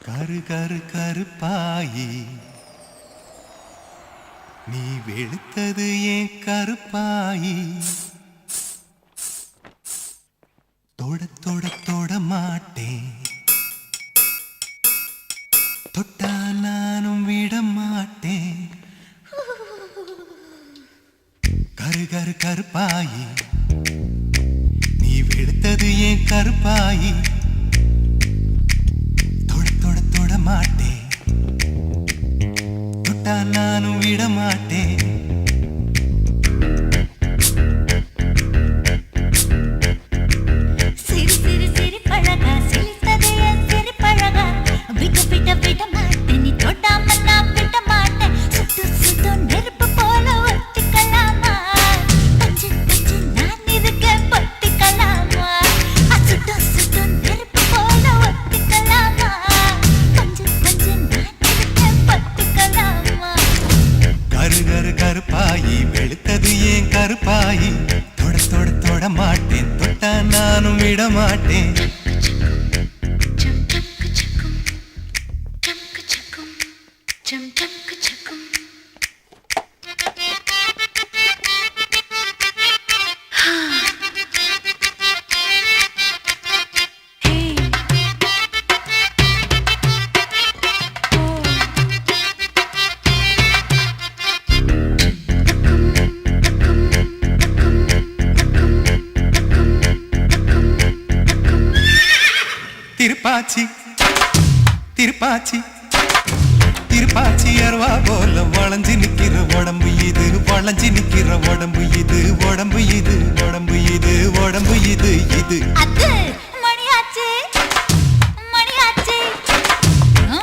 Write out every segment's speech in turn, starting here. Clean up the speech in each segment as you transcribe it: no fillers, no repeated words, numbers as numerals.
கரு கரு கருப்பாயி நீ வெளுத்தது ஏன் கருப்பாயி தொட தொட தொட மாட்டேன் தொட்டா நானும் விட மாட்டேன் கரு கரு கருப்பாயி நீ வெளுத்தது ஏன் கருப்பாயி தொட தொட தொட மாட்டேன் தொட்டா நானும் விட மாட்டேன் கருப்பாயி வெளுத்தது ஏன் கருப்பாயி தொட தொட தொட மாட்டேன் தொட்டா நானும் விட மாட்டேன் திருப்பாச்சி திருப்பாச்சி திருப்பாச்சி அருவா போல வளைஞ்சு நிக்கிற உடம்பு இது வளைஞ்சு நிக்கிற உடம்பு இது உடம்பு இது உடம்பு இது உடம்பு இது இது மணியாச்சு மணியாச்சு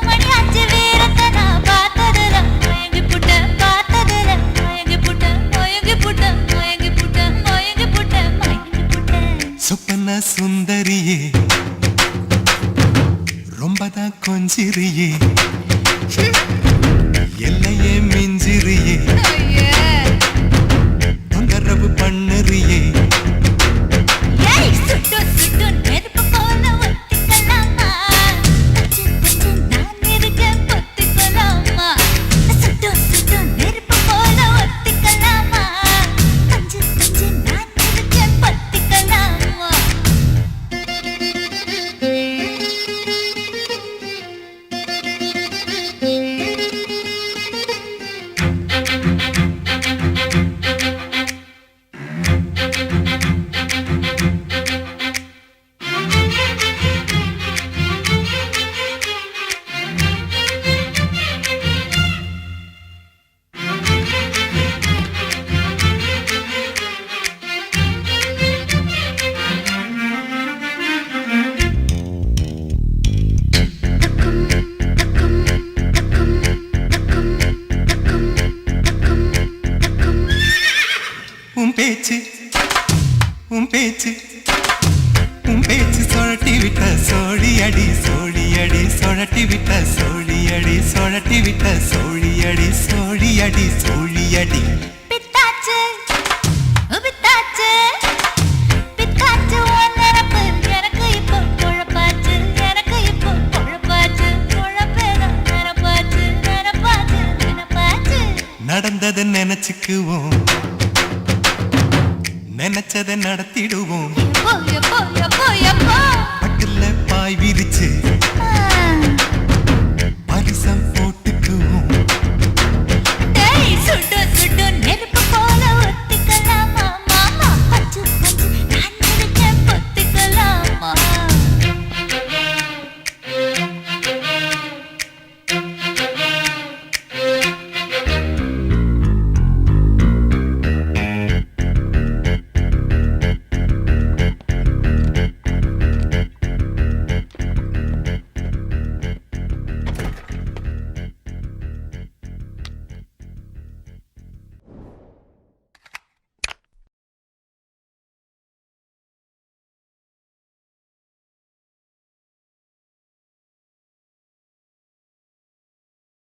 மணியாச்சு வீரத்தனா பார்த்ததுல மயங்கி புட்ட பார்த்ததுல மயங்கி புட்ட மயங்கி புட்ட மயங்கி புட்ட மயங்கி புட்ட மயங்கி புட்ட சொப்பன சுந்தரியே ரொம்பதான் கொஞ்சிரியே எல்லையே மிஞ்சிரியே தொந்தரவு பண்ணுறியே சுட்டு சுட்டு நெருப்பு போல ஒத்திக்கலாமா நான் இருக்க பொத்திக்கலாமா சுட்டு சுட்டு நெருப்பு போல ஒத்திக்கலாமா பஞ்சு பஞ்சு நான் இருக்க பொத்திக்கலாமா பேச்சு உன் பேச்சு உன் பேச்சு சொழட்டி விட்ட சோழி அடி சோழி அடி சொழட்டி விட்ட சோழி அடி சொழட்டி விட்ட சோழி அடி சோழி அடி சோழி அடி பித்தாச்சு பித்தாச்சு பித்தாச்சு உன்னரப்பு எனக்கு இப்போ குழப்பாச்சு எனக்கு இப்போ குழப்பாச்சு குழப்பேதான் நினப்பாச்சு நினப்பாச்சு நினப்பாச்சு நடந்ததை நினைச்சுக்குவோம் நினைச்சதை நடத்திடுவோம்